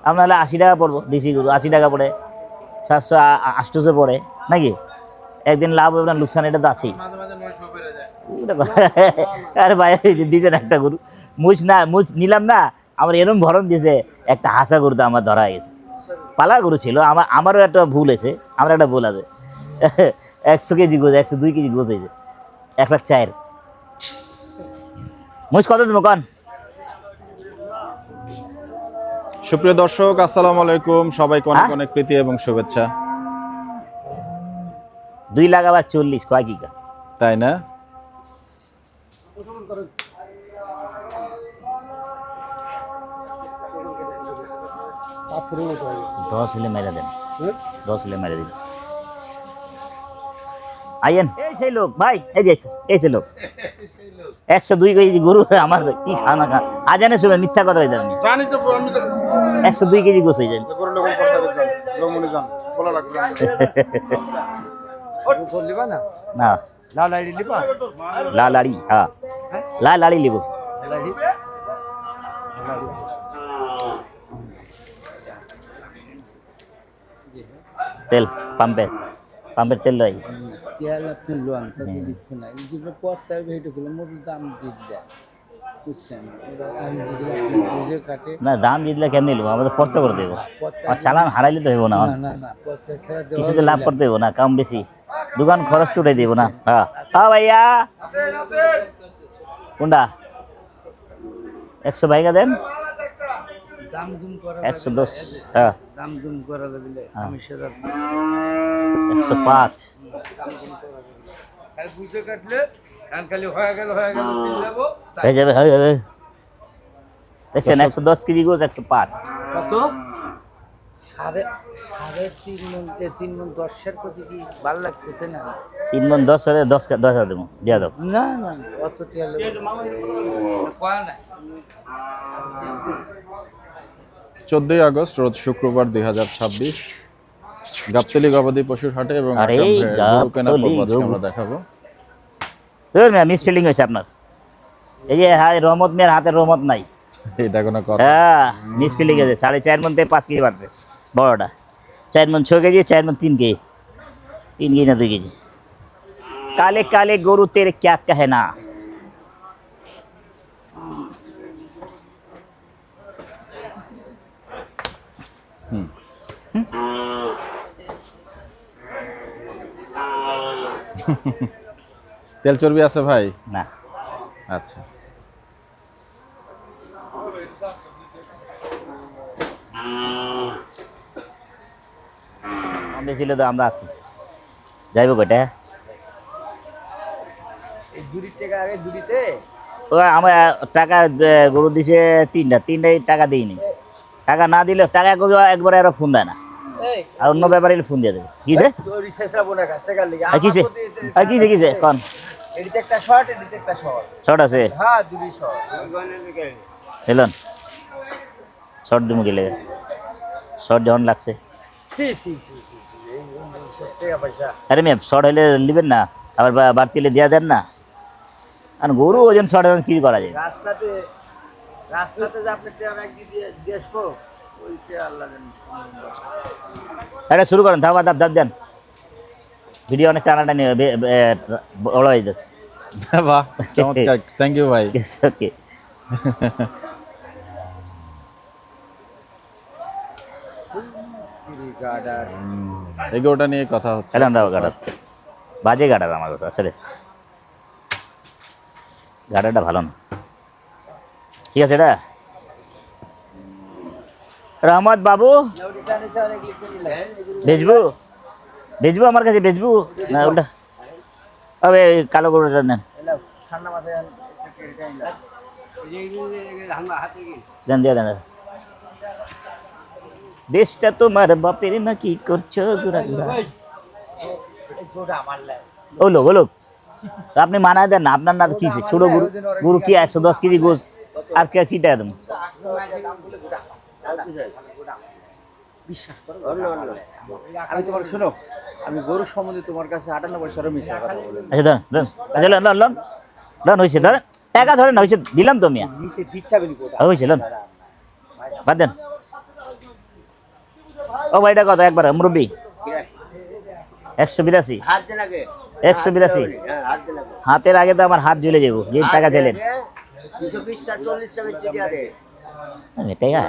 আপনার হলে 80 টাকা পড়বো, দেশি গরু 80 টাকা পড়ে, 700 800 পড়ে নাকি? একদিন লাভ হবে না লোকসান, এটা তো আছেই। আরে ভাই দিয়েছেন একটা গরু, মুছ নিলাম না, আমার এরম ভরণ দিয়েছে, একটা হাসা গরু তো আমার ধরা গেছে। পালা গরু ছিল, আমারও একটা ভুল হয়েছে, আমার একটা ভুল আছে। 100 কেজি গোছ, 102 কেজি গোছ হয়েছে, 1,04,000। মুছ কত দেবো কন? সুপ্রিয় দর্শক, আসসালামু আলাইকুম, সবাইকে অনেক অনেক প্রীতি এবং শুভেচ্ছা। 2 লাখ আবার 40 কয় কি? তাই না? দশ হলে মেরে দেন, 10 হলে মেরে দিন। আইয়েন, এই সেই লোক ভাই, এই সেই লোক 102 কেজি গরু আমার, কি খানা খা আজানের সময় মিথ্যা কথা হয়ে যাবে। 102 কেজি গোছ হয়ে যাবে। না লাল লাড়ি, হ্যাঁ লাল লাড়ি লিব। তেল পাম্পের তেল লয় তেল আপনি লোন তাতে লিখো না, এই যে পথটা ভেটে গেলে মোট দাম জিত দেয়, বুঝছেন? আমি যদি আপনি বুঝে কাটে না, দাম জিতলে কেমনি নেবো, আমাদের পড়তে করে দেবো। আর চালান হারাইলে তো হইব না, না না না পথটা ছাড়া দেওয়া কিছুতে লাভ করতে হইব না, কম বেশি দোকান খরচ তো উঠাই দিব না। হ্যাঁ হ্যাঁ ভাইয়া, কোনটা 100 ভাইগা দেন, দাম দুম করা 110। হ্যাঁ দাম দুম করা দিলে আমি সেটা 105 আর বুঝে কাটলে খালি হয়ে গেল হয়ে যাবে, হয়ে যাবে। দেখছেন 110 কেজি গোছ 105। কত? সাড়ে 3 মণ 10-এর প্রতি কি ভালো লাগতেছে না? 3 মণ 10 হলে 10,000 দেবো, দিয়া দাও। না না অত তেল কয় না। 14 আগস্ট রোজ শুক্রবার 2026 গাবতলী গবাদি পশুর হাটে এবং আরে গরু কেনা গাবতলী পর্ব আজকে গরু। আমরা দেখাবো। মিসফিল্ডিং হয়েছে আপনার, এই যে হ্যাঁ রহমত মিয়ার হাতের রহমত নাই। এটা কোনো কথা? হ্যাঁ মিসফিল্ডিং হয়েছে, 4.5 মণ থেকে 5 কেজি বাড়ছে বড়টা, 4 মণ 6 কেজি, 4 মণ 3 কেজি, 3 কেজি না 2 কেজি। কালে কালে গরু তেরে ক্যা কহে না। তেল চর্বি আছে ভাই? না আচ্ছা, আমাদের ছিল তো, আমরা আছি, যাইব কয়টা? এই 2 টাকা আগে 2তে ও আমার টাকা গরু দিছে 3টাই টাকা দিইনি, টাকা না দিলে টাকা একবারে আরো ফোন দেয় না, এই আর অন্য ব্যাপারে ফোন দিয়ে দেবে। কিসে তোর রিসার্চরা বোনা কাছ টাকা লাগি কিসে কিসে কন এদিকে একটা শর্ট এদিকে একটা শর্ট। শর্ট আছে? হ্যাঁ দুই শর্ট এলেন শর্ট দিমু গেলে, শর্ট যখন লাগছে। সি সি সি সি সি এই টাকা পয়সা আরে ম্যাম শর্ট হলে নেবেন না, আবার বাড়তি হলে দেওয়া দেন না। আর গরু ওজন শর্ট কি করা যায়? রাস্তাতে যে আপনি টাকা একদিন দিয়ে আসবো ওইটা আল্লাহ জানে। এটা শুরু করেন, ধাপ ধাপ ধাপ দেন, ভিডিও অনেক টানাটানি বড় হয়ে যাচ্ছে। বাহ চমৎকার, থ্যাংক ইউ ভাই। ওকে গাডার এই গরুটা নিয়ে কথা হচ্ছে। এলাম দাও গাডার, বাজে গাডার আমার কথা আসলে, গাডারটা ভালো না। ঠিক আছে, এটা রহমত বাবু বেচবো আমার কাছে, বেচবো না ওটা হবে কালো গরুটা নেন, ঠান্ডা মাথায় দেন দিয়ে দেন। দেশটা তোমার বাপের না, কি করছো ঘুরা ঘুরা? ওলো বলো, আপনি মানায় দেন না, আপনার না কি ছোট গরু, গরু কি 110 কেজি গোছ, আর কে কি টাকা দেবো? বিশ্বাস করো আমি তোমার শোনো, আমি গরু সম্বন্ধে তোমার কাছে 98% মিশা কথা বলি। আচ্ছা ধরেন ধরেন, আচ্ছা লন লন লন লন, হয়েছে ধরেন, টাকা ধরেন, হয়েছে দিলাম তো মিয়া, নিচে বিচ্ছা বিনি কোটা হয়েছে লন, বাদ দেন। ও ভাই এটা কত একবার মুরব্বী 182 হাত দেন আগে 182 হ্যাঁ হাত দেন আগে হাতের আগে তো আমার হাত ঝুলে যাবো যে টাকা চাইলেন 220 40 টাকা চিঠি আরে টাকা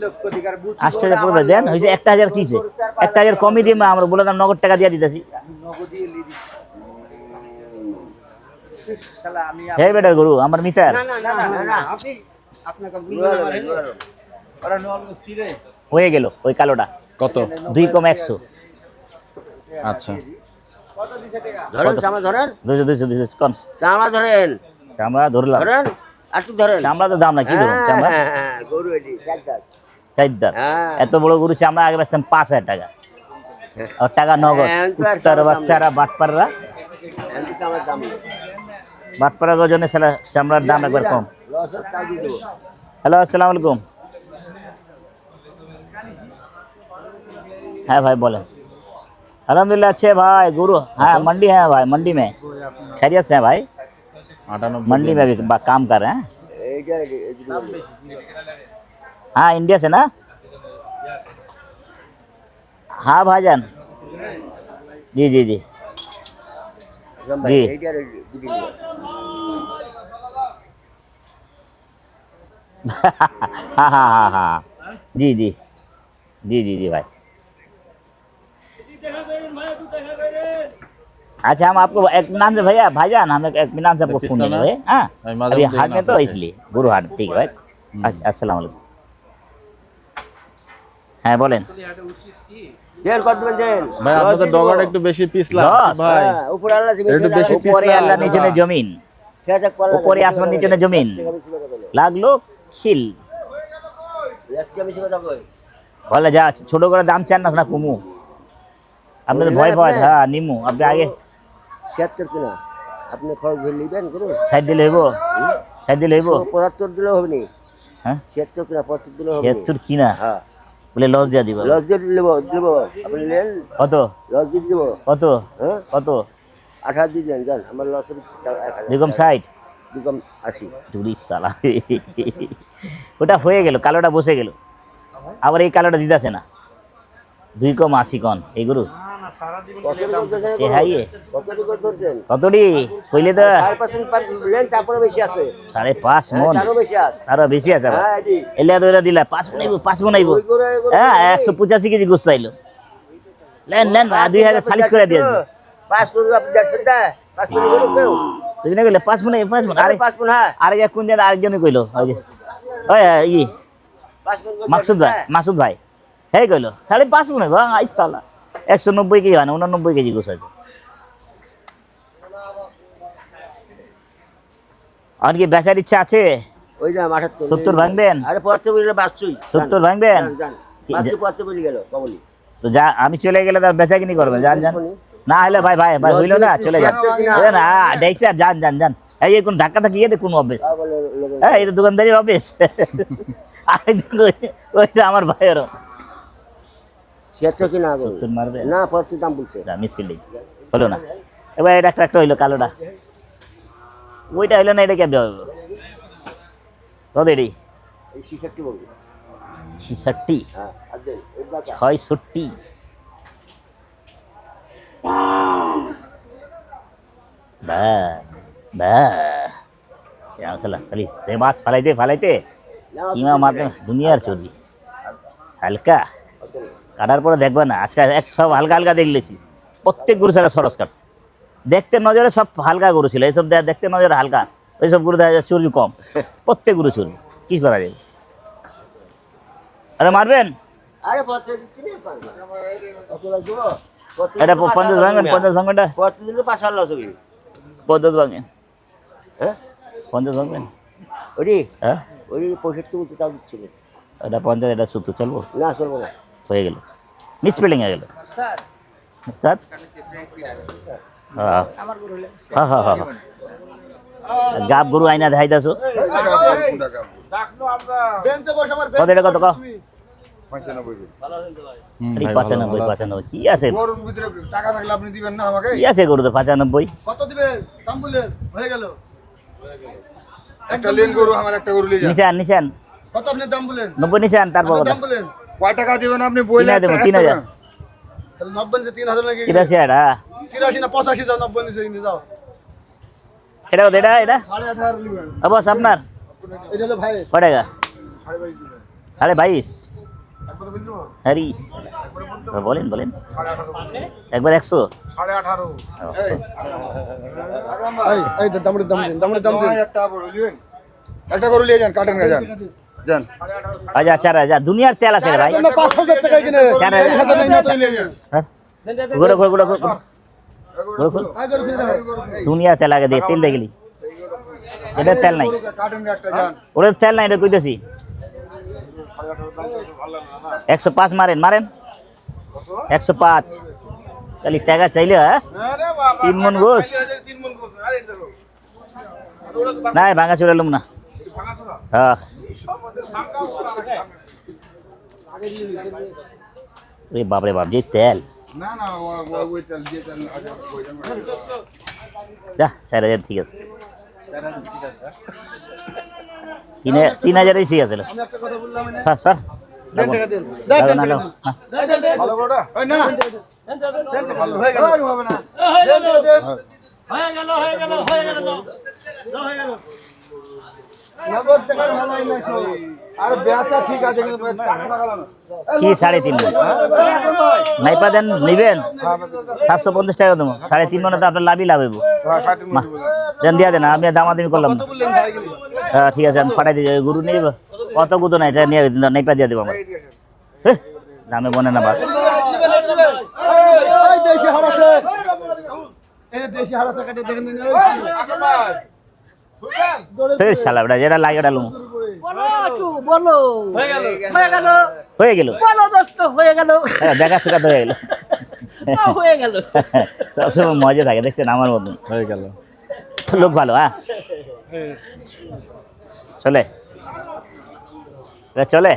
লক্ষ দিকার বুঝ আষ্টটা পড়বে দেন হয়েছে 1000 কিছে 1000 কমই দিই আমরা বলে দাম নগদ টাকা দিয়ে দিতেছি নগদি লিদি শালা আমি হে বেটা গুরু আমার মিটার না না না না না আপনি আপনাকে গুলো মারেন ওরা নল সিরে হয়ে গেল ওই কালোটা কত 2 কম 100 আচ্ছা কত দিছে টাকা ধরেন চামড়া ধরেন 200 200 কোন চামড়া ধরেন চামড়া ধরলাম ধরেন আর তো ধরেন চামড়া তো দাম না কি ধরুন চামড়া হ্যাঁ গরু এডি চারদার চাইদার হ্যাঁ। এত বড় গরু চামড়া আগে বেচতাম 5000 টাকা আর টাকা নগদ হ্যাঁ, তো আর উত্তর চামড়া দাম বাচ্চারা বাটপাররা এমনি চামড়ার দাম নেই বাটপাড়া গজনে চামড়ার দাম একবার কম লস টাকা দিয়ে দেবো हेलो अस्सलाम वालेकुम है भाई बोले अल्हम्दुलिल्लाह अच्छे भाई गुरु हाँ मंडी है भाई मंडी में खैरियत से है भाई 98 मंडी में भी काम कर रहे हैं এইটা हाँ इंडिया से ना हाँ भाईजान जी जी जी জি জি। এইটা দিবি हाँ हाँ हाँ हाँ जी जी जी जी जी भाई अच्छा हम आपको एक मिनान से भैया भाईजान हम एक मिनान से आपको फोन पिस्ता ना? देंगे हाँ भाई, मालूम अभी नहीं हाथ ना में तो आपको। इसलिए गुरु हाट ठीक है भाई अच्छा अस्सलाम वालेकुम হ্যাঁ বলেন দেন কত দিবেন দেন ভাই আপনাদের ডগাটা একটু বেশি পিস দশ? লাগছে ভাই হ্যাঁ উপরে আল্লাহ জিবে একটু বেশি পিস উপরে আল্লাহ নিচে জমিন উপরে আসমান নিচে জমিন লাগলো খিল একটা বেশি কথা কই বলে যা ছোট করে দাম চান না কমু আপনাদের ভয় ভয় হ্যাঁ নিমু আপনি আগে 76 কিনা আপনি খরচ ধরে নিবেন করুন সাইড দিলে হইব সাইড দিলে হইব 75 দিলেও হবে নি হ্যাঁ 76 কিনা 75 দিলেও হবে নি 76 কিনা হ্যাঁ বলে লস দিয়া দিব লস দিয়ে দেব আপনি নেন কত লস দিয়ে দেব কত হ্যাঁ কত 18 দিয়ে দেন জান আমার লসের 1000 যেরকম সাইড দুকম 80 জুড়ি সালা ওটা হয়ে গেল কালোটা বসে গেল আবার এই কালোটা দিতেছে না 2 কম 80 কন এই গুরু কত করতেছেন এ হাইয়ে কত করে ধরছেন কতটি কইলে তো 5% লেন তারপরে বেশি আছে 5.5 মন আরো বেশি আছে আরো বেশি আছে আবার। হ্যাঁ জি এলে তো এরা দিলা 5 মন আইবো 5 মন আইবো ওই করে হ্যাঁ 185 কেজি গোস্ত আইলো লেন লেন 2040 করে দিয়েছে পাস করে আপনি দেখছেন তা পাস করে গেল কেউ তুমি না কইলে 5 মন 5 মন আরে 5 হ্যাঁ আরে এক কোন জন আরেকজনই কইলো ওই যে ওই ই 5 মাসুদ ভাই হ্যাঁ কইলো 5.5 মন ভাই আই তালা 190 কেজি হয় না 89 কেজি গোস্ত আছে আর কি বেচার ইচ্ছা আছে ওই যে 78 70 ভাঙবেন আরে পড়তে বলে বাসছুই 70 ভাঙবেন বাসছুই পড়তে বলে গেল কবলি তো যা আমি চলে গেলে তার বেচা কিনি করবে জান জান না হলে ভাই ভাই ভাই হইলো না চলে যান এ না দেখছি আর যান যান যান এই কোন ধাক্কা থাকি এটা কোন অভ্যেস বলে লোক হ্যাঁ এটা দোকানদারির অভ্যেস আরেকদিন ওইটা আমার ভাইয়েরও 76 কিনা আগে 70 মারবে না পড়তে দাম বলছে মিস ফিল্ডিং হলো না এবার এটা একটা হইলো কালোটা ওইটা হইলো না এটা কেমন হবে কত এটি এই 66 বলবো 66 হ্যাঁ আর দেন এই বাটা 66 বা বা খেলা খালি সে মাছ ফালাইতে কিমা মারতে দুনিয়ার চর্বি হালকা কাটার পরে দেখবে না আজকে এক সব হালকা হালকা দেখলেছি প্রত্যেক গরু ছাড়া সরস কাটছে দেখতে নজরে সব হালকা গরু ছিল এইসব দেখতে নজরে হালকা ওইসব গরু দেখা যায় চর্বি কম প্রত্যেক গরু চর্বি কি করা যায় আরে মারবেন আরে পড়তে দিচ্ছি না কত লাগবে এটা 50 ভাঙবেন 50 ভাঙবেনটা পড়তে দিলে 5 লস হবে 50 ভাঙবেন হ্যাঁ 50 ভাঙবেন ওরে হ্যাঁ ওই 65 উঠে তাও দিচ্ছিল এটা 50 এটা 70 চলবো না চলবো না হয়ে গেল মিসপেলিং হয়ে গেল স্যার হ্যাঁ হ্যাঁ হ্যাঁ হ্যাঁ গাব গরু আইনা দেখাই দাসো কত এটা কত কও আরে 95 কি আছে টাকা থাকলে আপনি দিবেন না আমাকে কি আছে গরুতে 95 কত দিবেন দাম বললেন হয়ে গেল একটা লেন গরু আমার একটা গরু নিয়ে যান নিচান কত আপনি দাম বলেন 90 নিচান তারপর আপনি কথা দাম বলেন কয় টাকা দিবেন আপনি 3,000 দেবো, 3,000। তাহলে 90 নিচে 3000 নাকি 83 এটা 83 না 85 যাও 90 নিচে কিনে যাও এটা কত এটা এটা 18.5 নিবেন বস আপনার এটা হলো ভাই কয় টাকা 22.5 একবার বলছো আরে বলেন বলেন একবার 100 18.5 এই দাম দাম একটা বড় লিবেন একটা করে নিয়ে যান কাটেন যান যান আচ্ছা 4000 দুনিয়ার তেল আছে ভাই 5000 টাকা কিনে 4000 নাই না তো নিয়ে যান হ্যাঁ গুড়ো গুড়ো গুড়ো আগে করে দাও দুনিয়ার তেল আগে দিয়ে তেল দেখলি এটা তেল নাই কাটেন একটা যান ওরে তেল নাই এটা কইতেছি 105 মারেন মারেন 105 খালি টাকা চাইলে হ্যাঁ আরে বাবা 3 মন গোস 3 মন গোস আরে এটা না ভাঙা চুরা লুম না হ্যাঁ রে বাপ রে বাপ যে তেল না না ওই তেল দিয়ে তেল আগে ওই তেল যা 4000 ঠিক আছে 3,000 ঠিক আছে আমি একটা কথা বললাম না স্যার স্যার দেন টাকা দেন না না ভালো করে ওই না দেন ভালো হয়ে গেল হবে না দেন দেন হয়ে গেল নগদ টাকা ভালো না আর বেচা ঠিক আছে কিন্তু টাকা লাগালাম কি 3.5 মন নাইপা দেন নিবেন 750 টাকা দেবো 3.5 মনে তো আপনার লাভই লাভ হইব দেন দিয়া দেন আমি দামাদামি করলাম না বললেন ভাই গেলি হ্যাঁ ঠিক আছে আমি পাঠাই দিই গরু নিয়ে যাবো কত গুতো না এটা নিয়ে নাইপা দিয়ে দেবো আমার হ্যাঁ দামে বনে না বাস এই দেশি হারাছে এই দেশি হারাছে কাটে দেখেন না সেই শালা বেটা যেটা লাগে ওটা লুম বলো হয়ে গেল বলো দোস্ত হয়ে গেল হ্যাঁ দেখা সুখা তো হয়ে গেল হয়ে গেল সবসময় মজা থাকে দেখছেন আমার মতন হয়ে গেল লোক ভালো হ্যাঁ চলে এটা চলে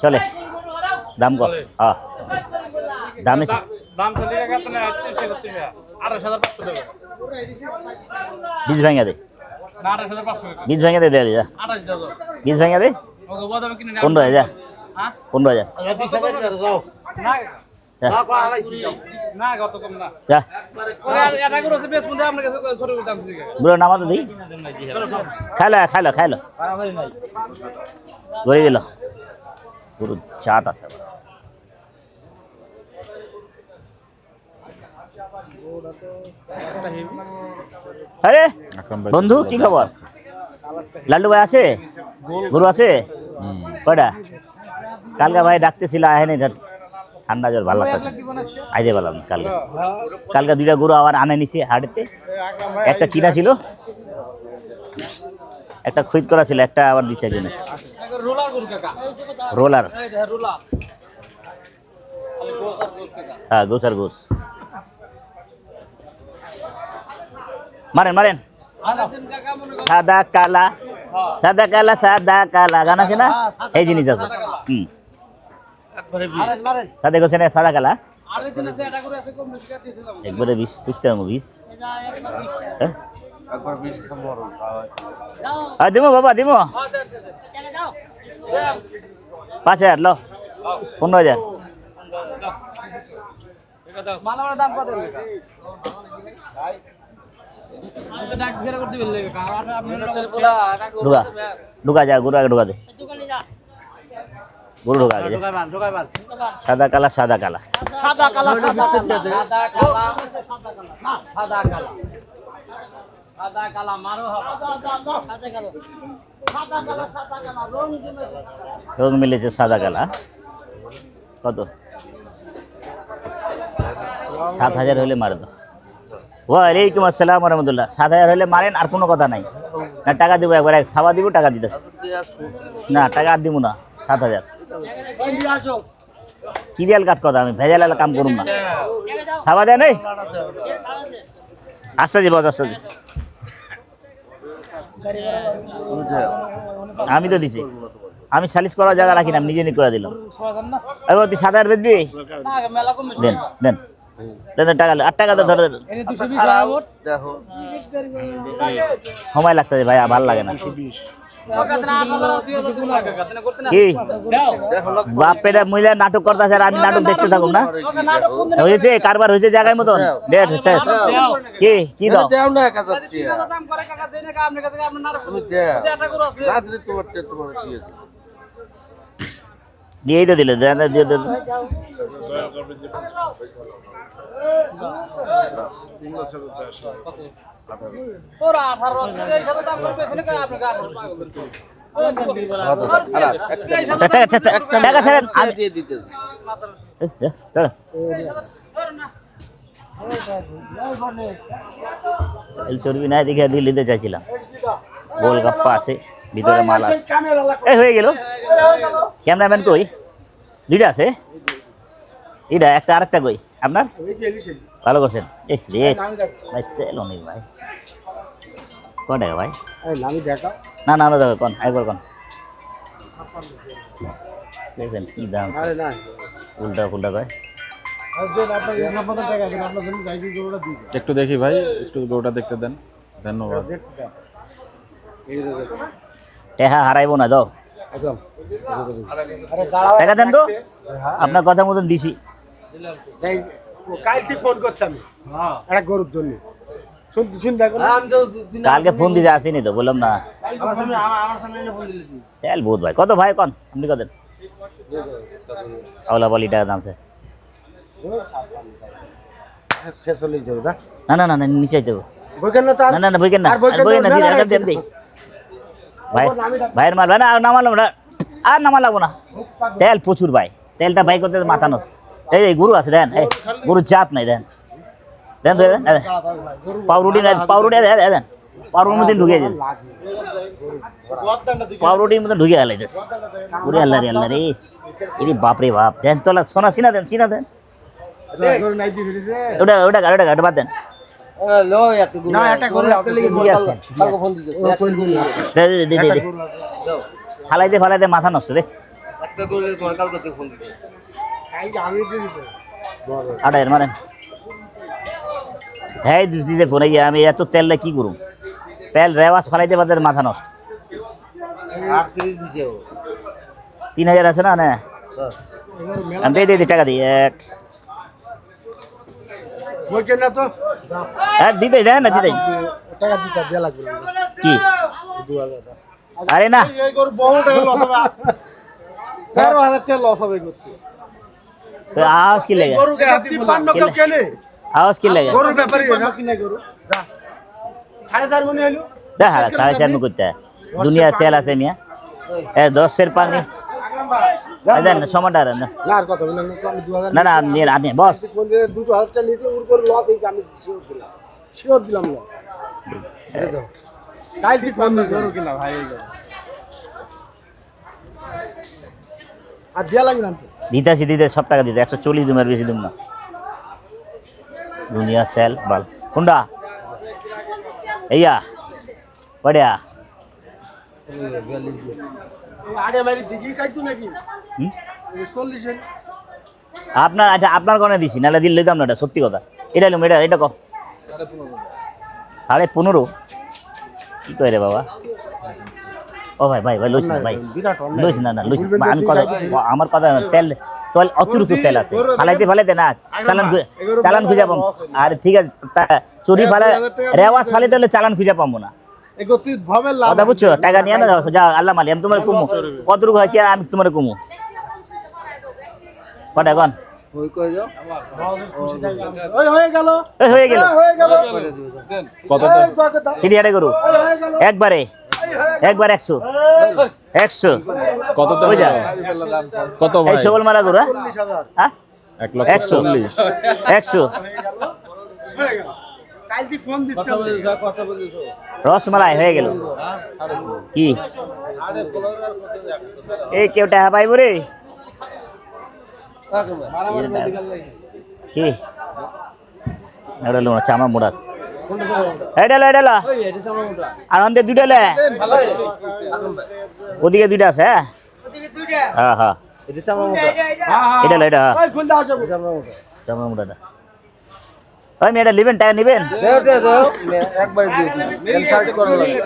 চলে দাম কত হ্যাঁ দামে দাম চলে গেছে আপনার 28,500 টাকা 20 ভেঙে দে না 28,500 টাকা 20 ভেঙে দে যা 28,000 20 ভেঙে দে ওকে বদাম কিনে 15,000 যা হ্যাঁ 15,000 না যা না কত কম না যা এটা করে বেশ মধ্যে আপনার কাছে সরে দাম ঠিক আছে বুড়ো নামা তো দিই খাইলো গড়ে দিল পুরো চাট আছে আরে আকরাম ভাই বন্ধু কি খবর লাল্লু ভাই আছে গরু আছে কয়টা কালকে ভাই ডাকতেছিল আহেনি ঠান্ডা জল ভালো লাগতেছে আইতে পারলাম না কালকে কালকে 2টা গরু আবার আনে নিছে হাটেতে একটা কিনা ছিল একটা খুঁত করা ছিল একটা আবার দিচ্ছে একজনে রোলার করু কাকা রোলার এই যে রোলার আরে গোস আর গোস কাকা হ্যাঁ গোস আর গোস মারেন মারেন আলাদিন কাকা মনে করেন সাদা কালা সাদা কালা সাদা কালা গান আছে না এই জিনিস আছে একবারে মারেন সাদা গোস না সাদা কালা আরে দিন আছে এটা করে আছে কম বেশি কাটি দিলাম একবারে 20 টুকতে হবে 20 হ্যাঁ একবার 20 খাবো আর দিমো বাবা দিমো হ্যাঁ দে দাও 5,000 লো 15,000 মালার দাম কত কাকা আমি ডাক ঘেরা করতে বললে কাকা আপনি বলা ঢুকা ঢুকা যা গরু আগে ঢুকা দে গরু ঢুকা আগে যা। ঢোকাই বাল সাদা কালা সাদা কালা সাদা কালা সাদা কালা সাদা কালা সাদা কালা মারো হবে রং মিলেছে সাদা কালা কত 7,000 হলে মারে দাও ওয়ালাইকুম আসসালাম রহমতুল্লাহ 7,000 হলে মারেন আর কোনো কথা নাই না টাকা দিব একবার খাওয়া দিব টাকা দিতে না টাকা আর দিব না 7,000 কিরিয়াল কাট কথা আমি ভেজাল কাম করুন না খাওয়া দেয় নেই আস্তে জি বস আস্তে জি আমি তো দিছি আমি সালিশ করার জায়গা রাখি না নিজে করে দিলাম এবার তুই 7,000 বেচবি দেন দেন দেন টাকা 8 টাকা তো ধরে সময় লাগতেছে ভাই ভালো লাগে না কি বাপেরা মহিলা নাটক করতেছে আর আমি নাটক দেখতে থাকুম না হয়েছে কারবার হয়েছে জায়গায় মতন ডেট শেষ কি কি দাও দাও না 1000 টাকা দিয়েই তো দিলে দিয়ে দিলে টাকা ছাড়েন দিয়ে দিতে চর্বি নাই দেখে দিল্লিতে চাইছিলাম গোলগাপ্পা আছে ভিতরে মাল আছে এই হয়ে গেল ক্যামেরাম্যান কই দুইটা আছে এটা একটা আরেকটা কই আপনার ভালো করছেন এই রে ভাই তেল অনেক ভাই কত টাকা ভাই না না না দেখো কোন একবার কোন দেখেন কি দাম উল্টা ফুলটা ভাই একটু দেখি ভাই, একটু গরুটা দেখতে দেন, ধন্যবাদ। হ্যাঁ হারাইবো না দাও টাকা দেন তো আপনার কথা মতন দিছি কালকে ফোন করতাম একটা গরুর জন্য কালকে ফোন দিতে আসিনি তো বললাম না তেল বহুত ভাই কত ভাই কন আপনি কত দেন আওলা বলি টাকা দাম আছে না না না না নিচে দেবো না না না বইকেন না বইকেন না দিলে দেন দেই ভাই ভাইয়ের মাল ভাই না আর নামালাম না আর নামা লাগবো না তেল প্রচুর ভাই তেলটা ভাই করতে মাথা নত এই গরু আছে দেন এই গরুর জাত নাই দেন দেন দেন পাউরুটি নাই পাউরুটি দেন পাউরুটির মধ্যে ঢুকিয়ে দেন পাউরুটির মধ্যে ঢুকিয়ে গেলে ওরে আল্লাহ রে আল্লাহ রে এরে বাপরে বাপ দেন তোলা সোনা সিনা দেন সিনা দেন ওটা ওটা ওটা ওটা বাদ দেন ফালাইতে ফালাইতে মাথা নষ্ট রে আড়াইয়ের মারেন হ্যাঁ দিতে ফোনে গিয়ে আমি এত তেলটা কি করুম তেল রেওয়াজ ফালাইতে বাদের মাথা নষ্ট 3000 আছে না না আমি দিয়ে টাকা দিই এক দিতে দেন না দিতে কি আরে না আওয়াজ কি লাগে আওয়াজ কি লাগে দেখা 4.5 মু করতে দুনিয়া তেল আছে মিয়া 10 পানি দেন সময়টা না না না আপনি বস দিতেছি দিতে সব টাকা দিতে 140 দিন আর বেশি দিন না দুনিয়া তেল বাল কোনটা এইয়া পড়িয়া আপনার আচ্ছা আপনার কোনে দিছি নাহলে দিলে দাম না এটা সত্যি কথা এটা এলাম এটা এটা কো 15.5 কি কয় রে বাবা ও ভাই ভাই ভাই লইছ না ভাই লইছ না না লইছ আমি কথা আমার কথা তেল তেল অতিরিক্ত তেল আছে ফালাইতে ফালাইতে না চালান খুঁজে পাবো আর ঠিক আছে চুরি ফালা রেওয়াজ ফালাইতে হলে চালান খুঁজে পাবো না কথা বুঝছো টাকা নিয়ে না যা আল্লাহ মালি আমি তোমার কুমু কতটুকু হয় কি আমি তোমার কুমু কটা কন হয়ে গেল সিরিয়াটা করু একবারে একবার 100 কত কত এই ছবল মারা করু হ্যাঁ 100 রসমালাই হয়ে গেল কি এই কেউ টাকা পাইব রে কি এটা লো চামা মোড়া এটা আর আমাদের দুইটা লে ওদিকে দুইটা আছে হ্যাঁ হ্যাঁ এটা চামা মোটা চামা মোটা ওই মেয়েটা নেবেন, টাকা নেবেন? একবারে দিয়ে সার্চ করো লাগে,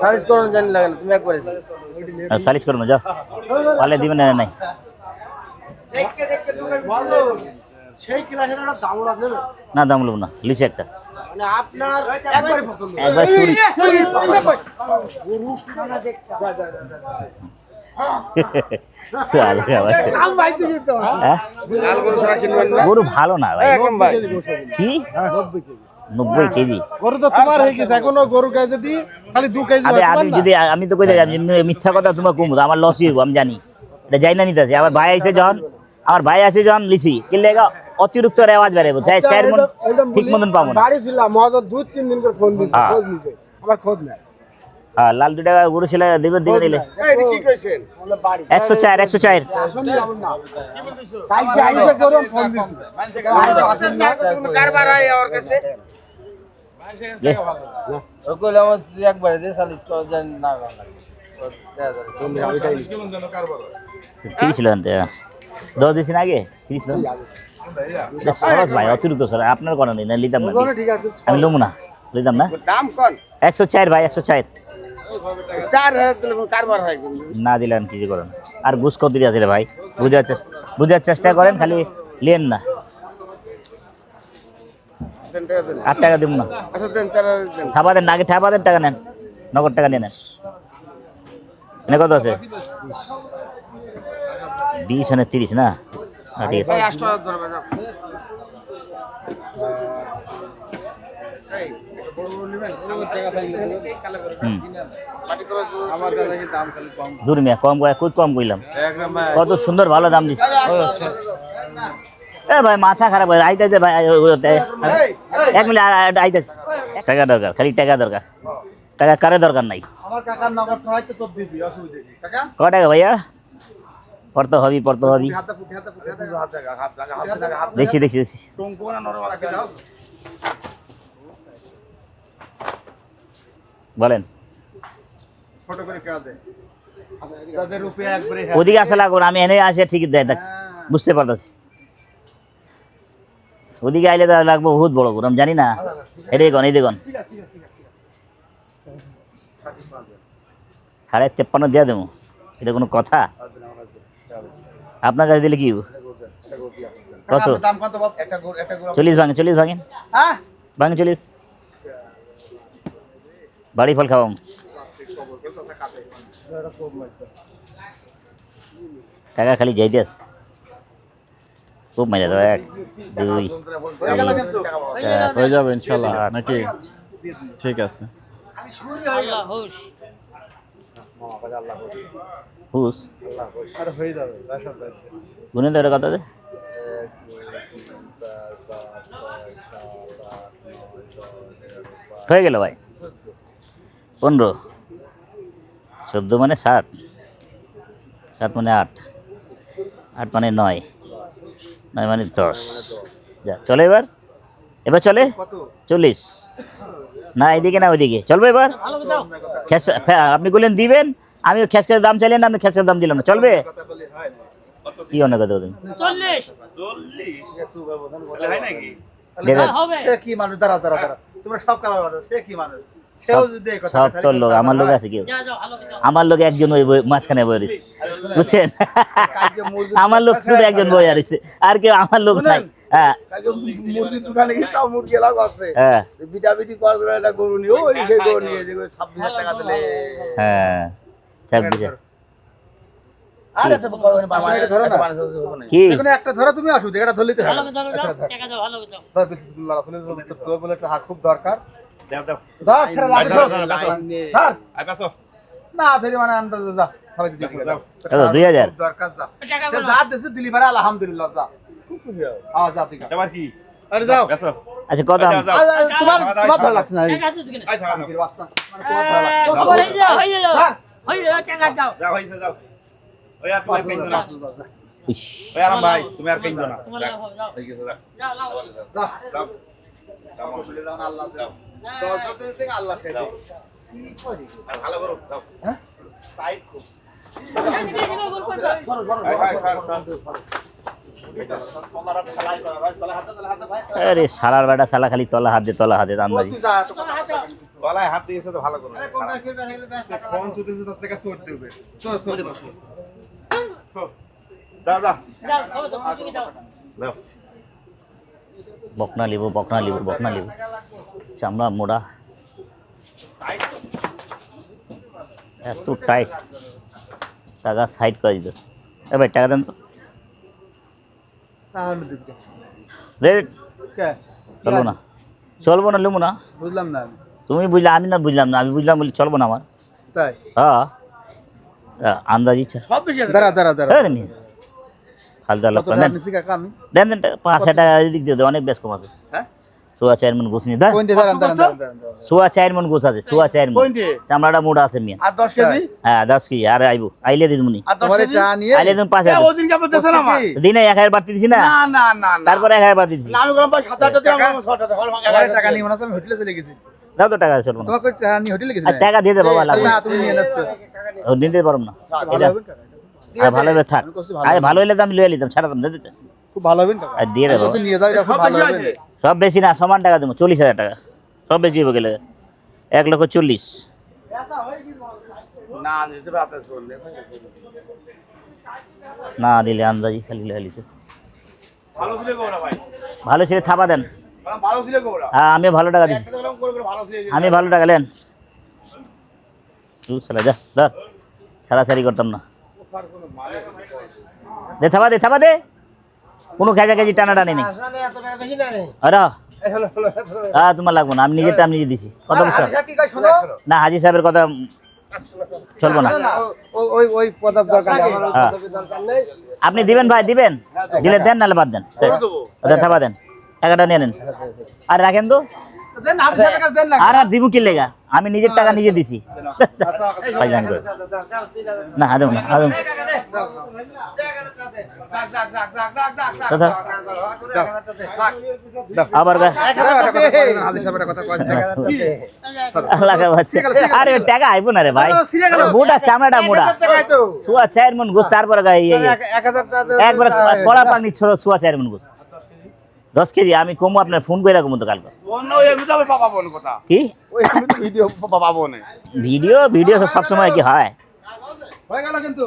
সার্চ করো জানি লাগে না, তুমি একবারে সালিশ করুন যাও, পারলে দিবেন না নাই। সেই ক্লাসের একটা দাম আছে না না দাম নেব না, লিখে একটা মানে আপনার একবারে পছন্দ একবার চুরি। সালে বাচ্চা। দাম বাইতে দিতে হ্যাঁ? লাল গরু ছাড়া কিনবেন না গরু ভালো না ভাই। একদম ভাই কি 90 কেজি? গরু তো তোমার হয়ে গেছে, এখনো গরু গাই যদি খালি 2 কেজি আমি তো কই মিথ্যা কথা তোমার কম, আমার লসই হইব, আমি জানি এটা যাই না নিতেছে। আমার ভাই আইছে যখন লিসি কিনলে অতিরিক্ত রেওয়াজ বেড়াবো, চার মন ঠিক মতন পাবো না। বাড়ি ছিলাম মহাজন 2-3 দিন করে ফোন দিছে, হ্যাঁ। খোঁজ নিছে, আমার খোঁজ নাই। হ্যাঁ, লাল 2 টাকা গরু ছিল দিবে নিলে এটা কি কইছেন? বলে বাড়ি 104 আসুন যাব না, কালকে আইছে গরু ফোন দিছে, কারবার হয় ওর কাছে। ও কইলে আমার একবারে দিয়ে সার্চ করো জানি না লাগে। 30 ছিল আনতে 10 দিন আগে 30 ছিল। সরস ভাই অতিরিক্ত সর, আপনার কোনো নেই না, লিতাম না, ঠিক আছে, আমি লমু না, লিতাম না। দাম কোন 104 ভাই, 104 4000 দিলে কারবার হয় কিন্তু। না দিলেন কি করেন। আর ঘুষ কত দিয়ে আছে রে ভাই, বুঝার চেষ্টা করেন, খালি লেন না। 8 টাকা দিব না, আচ্ছা দেন 4000 দেন। থাবা দেন, আগে থাবা দেন, টাকা নেন, নগদ টাকা নিয়ে নেন। এনে কত আছে? 20 আর 30 না? হ্যাঁ, ঠিক আছে। 8000 ধরবে না। এই গরু নেবেন, টাকা পাইলে এই কালে করে হুম, পাটি করে আমার কাছে কি দাম খালি কম দূর মিয়া, কম কম কইলাম, একদম কত সুন্দর ভালো দাম দিচ্ছে। এ ভাই মাথা খারাপ হয়ে আইতেছে ভাই, 1 মিনিট আইতেছে। টাকা দরকার, খালি টাকা দরকার, টাকা কারে দরকার নাই। আমার কাকার নগদটা হয়তো তোর দিবি, অসুবিধা নেই কাকা। ক টাকা ভাইয়া? পড়তে হবি হাতে হাতে দেখছি টঙ্কো না নরম রাখি দাও। বলেন। ছোট করে কে দে তাদের রুপিয়া একবারে ওদিকে আসা লাগবে না, আমি এনে আসে ঠিকই দেয়, বুঝতে পারতেছি। ওদিকে আইলে তো লাগবে বহুত বড় গরু, আমি জানি না। এই দেখুন ঠিক আছে ঠিক আছে ঠিক আছে 53.5 দিয়ে দেবো, এটা কোনো কথা? আপনার কাছে দিলে কি হইব? কত? দাম কত বাপ? একটা গরু 40 ভাঙেন হ্যাঁ ভাঙেন 40 বাড়ি ফল খাওয়াম। টাকা খালি যাইতে আছে, খুব মেরে দাও। 1 2 3 হয়ে যাবে ইনশাআল্লাহ নাকি? ঠিক আছে। হুস আর হয়ে যাবে গুনে দেওয়ার কথা যে 1 2 3 4 5 6 7 8 9 10 হয়ে গেল ভাই। 15 14 মানে 7 7 মানে 8 8 মানে 9 9 মানে 10। যা চলে এবার চলে 40 না, এদিকে না ওইদিকে চলবে এবার। আপনি বললেন দিবেন, আমি খেসখেস দাম চাইলেন না, আপনি খেসখেস দাম দিলাম না, চলবে? কি অনেক কথা বলেন? 40 হয় নাকি? দেবেন। সে কি মানুষ? দাঁড়াও তোমরা সব কালার বাজার, সে কি মানুষ? সেও যদি এই কথা সব তোর লোক, আমার লোক আছে কেউ? আমার লোক একজন ওই মাঝখানে বই রয়েছে, বুঝছেন? আমার লোক শুধু একজন বই আছে, আর কেউ আমার লোক নাই। হ্যাঁ কালকে মুরগির দোকানে গেছিলাম, মুরগি এলাকা আছে হ্যাঁ বিটাবিটি করার জন্য একটা গরু নিয়ে ওই সেই গরু নিয়ে যে 26,000 টাকা দিলে। হ্যাঁ 26 আরে তো বাবা এটা ধরো না, কি এখানে একটা ধরো, তুমি অসুবিধা, এটা ধরলেই তো হবে। ধর বিসমিল্লাহ রাসূলের তোর বলে একটা হাত খুব দরকার। দাও ছেড়ে লাগে ধর না ধরে মানে আন্দাজ যা সবাই দিদি দাও কত? 2000 দরকার যা সে যা দেশে দিলি ভাই আলহামদুলিল্লাহ যা আ যা দিকা আবার কি আরে যাও আচ্ছা কত দাম? তোমার ধর লাগছে না তোমার ধর লাগছে ইস, আল্লাহ ভালো করো হ্যাঁ টাইট খুব আরে শালার বেটা শালা খালি তলা হাত দিয়ে আন্দাজি। গলায় হাত দিয়েছে তো ভালো করে ফোন ছুটেছে তার থেকে চোর দেবে চোর যা যা নাও বকনা লিবু চামড়া মোড়া এত টাইট, টাকা সাইড করে দিত। ভাই টাকা দেন তো, তাহলে দেখতে রেট কে চলবো না লিবো না। বুঝলাম না আমি। তুমি বুঝলে আমি না বুঝলাম না, আমি বুঝলাম বলি চলবো না আমার। তাই হ্যাঁ আন্দাজি সব বেশি দাঁড়া ফালতু লোক কত টাকা নিছি কাকা আমি? দেন 5 টাকা দিক দিয়ে অনেক বেশ কম আছে। হ্যাঁ সোয়া 4 মন গোছ নি ধর, কোনটি দাঁড়ান সোয়া 4 মন গোছ আছে, সোয়া 4 মন চামড়াটা মোটা আছে মিয়া। আর 10 কেজি হ্যাঁ 10 কেজি আর আইলে দিদমুনি, তোমারে চা নিয়ে আইলে তুমি 5000 ওদিন কে বলতেছ না আমার দিনে 1000 বাড়তি দিছি না, না তারপরে 1000 বাড়তি দিছি। না আমি বললাম ভাই 7000 টাকা দিয়ে আমার 6 টাকা নিয়ে মনে আমি হোটেলে চলে গেছি। দাও তো টাকা চলবো না, তোমাকে টাকা নিয়ে হোটেলে গেছি আর টাকা দিয়ে দে বাবা, লাগবে না তুমি নিয়ে নাও ও দিতে পারব না। ভালো হবে টাকা আর ভালো হবে থাক, আরে ভালো হইলে তো আমি লইয়া লিতাম, ছাড়া দাম দে দিতে খুব ভালো হবে টাকা আর দিয়ে দেবো। নিয়ে যাও এটা খুব ভালো হবে। সব বেশি না, সমান টাকা দেবো, 40,000 টাকা সব বেশি হবে গেলে 1,40,000। না দিতে আপনি শুনলে না দিলে আন্দাজি খালি লিতে। ভালো ছিল গোরা ভাই, ভালো ছিল থাপা দেন। ভালো ছিল গোরা হ্যাঁ আমি ভালো টাকা দিচ্ছি, একটা গেলাম করে ভালো ছিল আমি ভালো টাকা নেন। তুই সালা যা ধর, ছাড়াছাড়ি করতাম না। দে থাপা দে, কোনো খেজা টানাটানি নেই। এত টাকা বেশি না নেই আরে তোমার লাগবো না, আমি নিজেরটা আমি নিজে দিছি। কথা বলছো কি কই শোনো না, হাজি সাহেবের কথা চলবো না। ওই পদার্থ দরকার নেই আমার হ্যাঁ। দরকার নেই আপনি দিবেন ভাই, দিবেন দিলে দেন, নাহলে বাদ দেন। ওদের থাপা দেন, টাকাটা নিয়ে নেন আর রাখেন তো। দেন না হাজার টাকা দেন না আর দিব কি লেগা, আমি নিজের টাকা নিজে দিছি। ভাইজান করে। না আদম না আদম কথা আবার লাগা বাচ্চা। আরে টাকা আইবো না রে ভাই, মোটা চামড়াটা মোটা, সোয়া 4 মন গোস, তারপরে একবার কড়া পানি ছোড়ো, সোয়া 4 মন গোস 10 কেজি। আমি কমু আপনার ফোন করে রাখবো তো কালকে। কি ভিডিও পাবো না ভিডিও সব সময় কি হয়? হয়ে গেল কিন্তু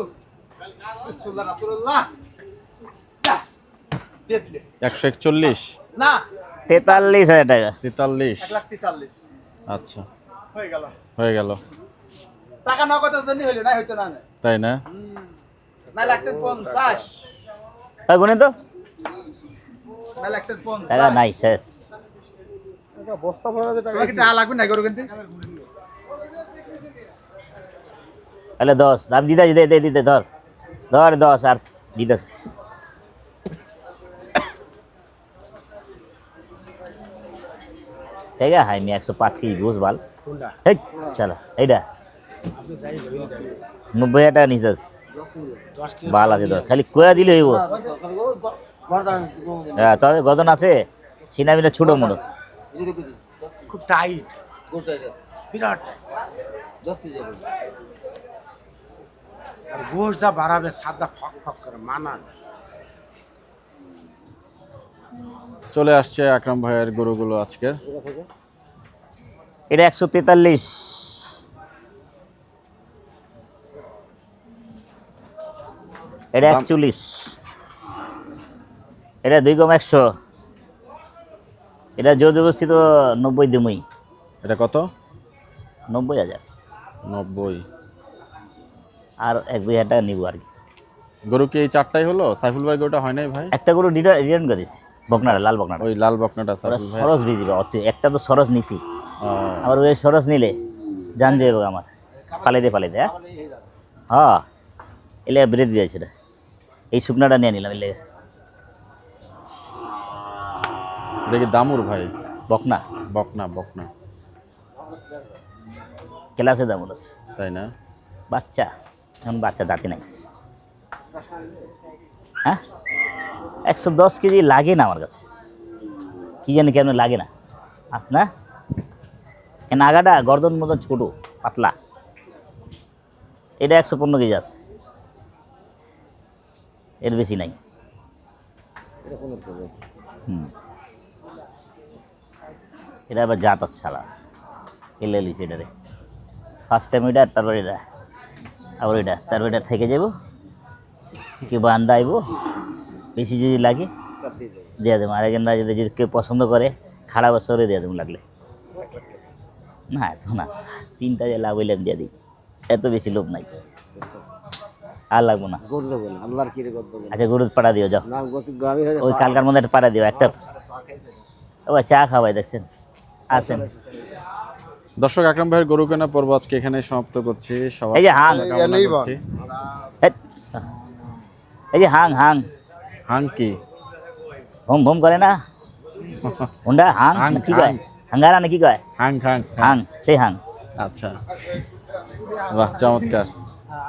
বিসমিল্লাহ রাসূলুল্লাহ 141 না 43,000 টাকা। 43 1,43,000 আচ্ছা হয়ে গেল টাকা নগদের জন্য হইলো না হইতো না তাই না? না লাগতে 50 তাই গুনে তো না লাগতে 50 টাকা নাই, শেষ। বস্তা ভরা টাকা কি টাকা লাগবে না করো কিন্তু তাহলে 10 দাম দিতে ধর 10 আর দিতে। ঠিক আছে হাই মি 105 কেজি ঘুষ বাল। এই চলো এইটা 90,000 টাকা নিতে বাল আছে, ধর খালি কয়া দিলে হইব। হ্যাঁ তবে গদন আছে, সিনা মিনা ছোট মোটো খুব টাইট বিরাট আর গোশ যা বাড়াবে সাদা ফক ফক করে মানা। চলে আসছে আকরাম ভাইয়ের গরুগুলো আজকের। এটা 143, এটা 41, এটা 2,100, এটা জোর অবস্থিত 90 দিমই। এটা কত? 90,000 90। আর 1,000 টাকা নিব আর কি। গরু কি এই চারটাই হলো? সাইফুল ভাই গরুটা হয় নাই ভাই? একটা গরু রিটার্ন করে দিচ্ছি, বকনাটা লাল বকনাটা। ওই লাল বকনাটা সাইফুল ভাই। সরস বিজি একটা তো সরস নিছি, ও, আবার ওই সরস নিলে জান যাবে আমার পালাইতে হ্যাঁ হ্যাঁ এলে বেড়ে দিয়ে যাচ্ছে। এই শুকনাটা নিয়ে নিলাম এলে। দেখি দামুর ভাই, বকনা বকনা ক্লাসে দামুর আছে, তাই না? বাচ্চা এখন বাচ্চা দাঁতে নাই। হ্যাঁ 110 কেজি লাগে না আমার কাছে, কি জানি কেন লাগে না। না কেন আগাটা গর্দন মতন ছোট পাতলা, এটা 115 কেজি আছে, এর বেশি নাই। হুম এটা আবার জাত আছে শালা এলে লিছে এটারে ফার্স্ট টাইম এটা তারপর এটা আবার এটা তারপর এটা থেকে যাব কেউ বান্দা আইব বেশি যদি লাগে দিয়ে দেবো আরেকজনরা যদি কেউ পছন্দ করে খারাপ বছরে দিয়ে দেবো লাগলে না এত না 3টা যে লাভ হইলে দিয়ে দিই এত বেশি লোভ নাই আর লাগবো না গরু দেবো না আল্লাহর কিরে গরু দেবো আচ্ছা গরু পাড়া দিও যাও না গত গাবি হয়ে ওই কালকার মধ্যে একটা পাড়া দিও একটা ও চা খাওয়াই দেখছেন আছেন দর্শক আকরাম ভাইয়ের গরু কেনা পর্ব আজকে এখানে সমাপ্ত করছি সবার এই যে হাং কামনা করছি। হেৎ। এই যে হাং হাং হাং কি ভুম ভুম করে না হুন্ডা হাং হাং, না কি কয় হাং। হাঙ্গারা না কি কয় হাং হাং হাং সেই হাং আচ্ছা বাহ চমৎকার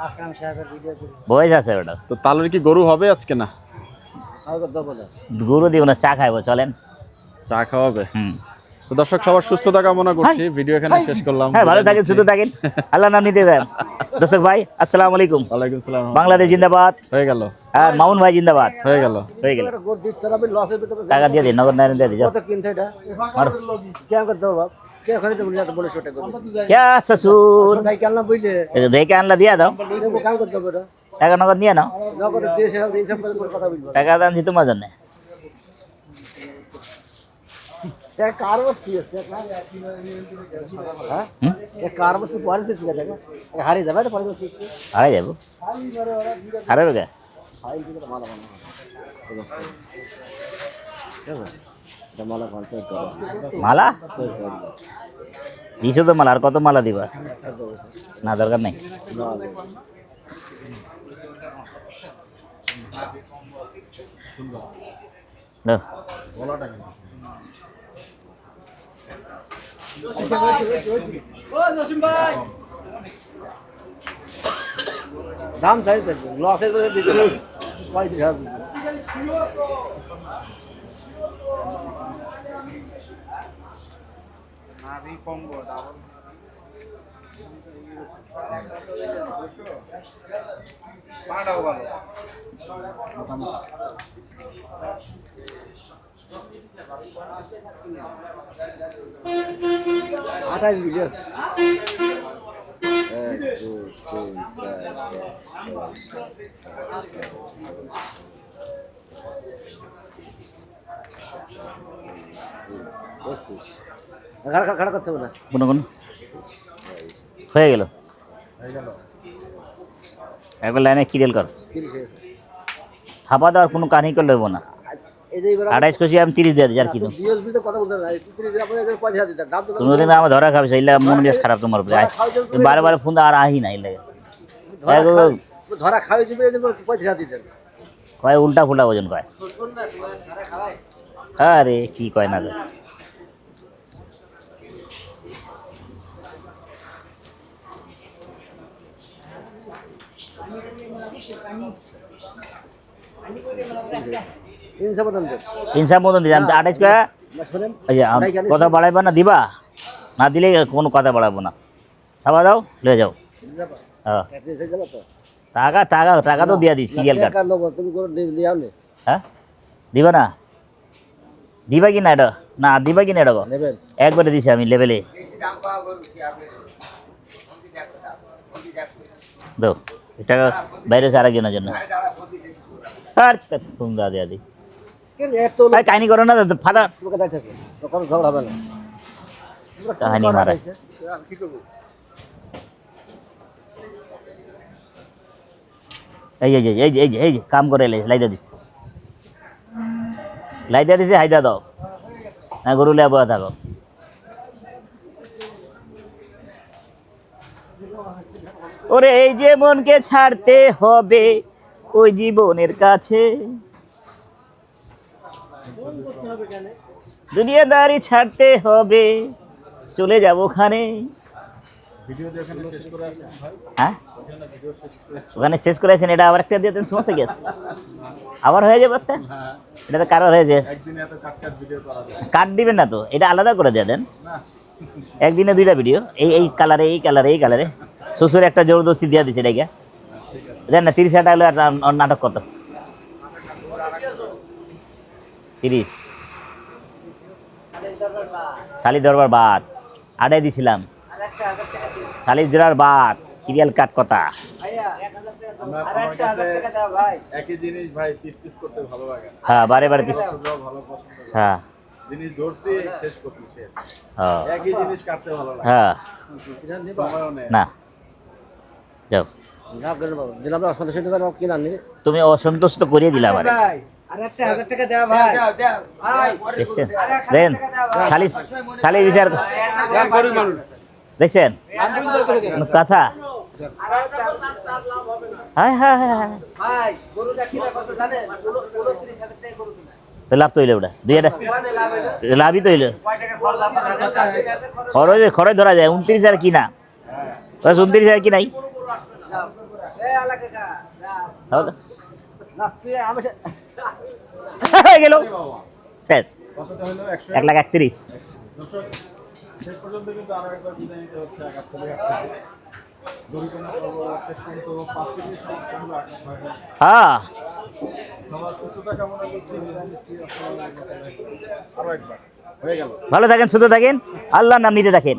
আকরাম সাহেবের ভিডিও করি বয়স আছে ওটা তো তালের কি গরু হবে আজকে না কাউকে দেবো না গরু দিব না চা খাইবো চলেন চা খাওয়াবে হুম তো দর্শক সবার সুস্থতা কামনা করছি ভিডিও এখানে শেষ করলাম হ্যাঁ ভালো থাকেন সুস্থ থাকেন আল্লাহ নাম নিতে দেন দর্শক ভাই আসসালামু আলাইকুম ওয়ালাইকুম সালাম বাংলাদেশ জিন্দাবাদ হয়ে গেল আর মামুন ভাই জিন্দাবাদ হয়ে গেল হয়ে গেল গরু দিচ্ছে না লসের ভিতরে টাকা দিয়ে দিন নগদ নারায়ণ দিয়ে দিন যাও কত কিনতে এটা কেন করতে হবে বাপ কে ওখানে তো বলে বলে ছোটা করবে क्या ससुर ভাই কেন বইলে রেখে আনলা দিয়া দাও দেখো কাম করতে হবে এটা টাকা নগদ নিয়ে নাও নগদ দিয়ে সেটা দিন সব করে কথা বলবো টাকা দানছি তোমার জন্য এক কার বসতি আছে হ্যাঁ এক কার বসতি পরে সে শিখা দেখা হারিয়ে যাবে এটা পরে সে হারাই যাবো হারাবে কে ফাইল দিকে মালা বানা ঠিক মালা ফালতে করো মালা দিছো তো মালা আর কত মালা দিবা না দরকার নেই দাও। দাম চাইতে লসের করে দিচ্ছে 35,000 28 ভিডিও আছে 1 2 3 4 5 খাড়া করতে হবে না কোনো কোন হয়ে গেল একবার লাইনে কিরেল কর 30 হয়েছে থাপা দেওয়ার কোনো কাহিনী করলে হইব না এই যে এবার 28 কষি আমি 30 দিয়ে দিই আর কি তুমি ডিএসবি তো কথা বলতে না 30 দিন আপনাদের 50 দিতে দাম তো তুমি ওদিন আমার ধরা খাবে সেইলা মন মেজাজ খারাপ তোমার উপরে তুমি বারে বারে ফোন আর আহি নাই লাগে ধরা খাওয়াই দিবে এই 50 দিতে কয় উল্টা ফুল্টা ওজন কয় আরে কি কয় না রে ইনসাফ দাম দে ইনসাফ মতন দিই আমি 28 কয় না শুনেন এই যে কথা বাড়াইবা না দিবা না দিলে কোনো কথা বাড়াবো না খাবার দাও লয়ে যাও হ্যাঁ এসে যাবে তো টাকা টাকা টাকা তো দিয়া দিস কি গেল টাকা লব তুমি করে দিয়ে আনে হ্যাঁ দিবা না দিবা কি না এটা না দিবা কি না এটা গো? নেবেন একবারে দিছি আমি লেভেলে দাও এটা বাইরে আরেকজনের জন্য আর তুমি দা দিয়া দি কেন এত ভাই কাহিনী করো না ফাদা লোক দাই থাকে তখন ঝগড়া হবে না কাহিনী মারা কি করব এই যে এই যে এই যে এই যে কাম করে এলে লাইদা দিস লাইদা দিছে হাইদা দাও না গরু লে বয়া থাকো ওরে এই যে মনকে ছাড়তে হবে ওই জীবনের কাছে দুনিয়াদারি ছাড়তে হবে চলে যাব ওখানে হ্যাঁ ওখানে শেষ করে আছেন এটা আবার একটা দিয়ে দেন সমস্যা কি আছে আবার হয়ে যাবে একটা এটা তো কারোর হয়েছে কাট দিবেন না তো এটা আলাদা করে দিয়ে দেন একদিনে 2টা ভিডিও এই এই কালারে এই কালারে এই কালারে শ্বশুর একটা জবরদস্তি দিয়ে দিচ্ছে এটাকে দেন না 30 টাকা হলে নাটক করতেছে 30 শালি দরবার বাদ আড়াই দিছিলাম শালি জোড়ার বাদ সিরিয়াল কাট কথা একই জিনিস ভাই পিস পিস করতে ভালো লাগে হ্যাঁ বারে বারে পিস ভালো পছন্দ হ্যাঁ জিনিস ধরছি শেষ করছি শেষ হ্যাঁ একই জিনিস কাটতে ভালো লাগে হ্যাঁ সময়ও নেই না যাও দিলাম না সন্দেশ কিনা নিবে তুমি অসন্তুষ্ট করিয়ে দিলাম আরে আর একটা 1000 টাকা দেওয়া ভাই ভাই দেখছেন দেন শালি শালি বিচার দেখছেন কোনো কথা হ্যাঁ হ্যাঁ হ্যাঁ ভাই গরুটা কিনা কত জানেন 29000 টাকা গরু কিনা তো লাভ তো হইলো ওটা দুই এটা মানে লাভ হইলো লাভই তো হইলো কয় টাকা খরচ আপনার খরচ ধরা যায় 29,000 কিনা বাস 29,000 কি নাই এ আলাকে কা না তুই আমি হয়ে গেল শেষ কতটা হলো 1,31,000 দর্শক শেষ পর্যন্ত কিন্তু আরো একবার বিদায় নিতে হচ্ছে গাবতলী দড়িকোনা পর্ব শেষ পর্যন্ত 5 কেজি সমাপ্ত হলো হ্যাঁ সবার সুস্থতা কামনা করছি বিদায় নিচ্ছি আসসালামু আলাইকুম আরো একবার হয়ে গেল ভালো থাকেন সুস্থ থাকেন আল্লাহর নাম নিতে থাকেন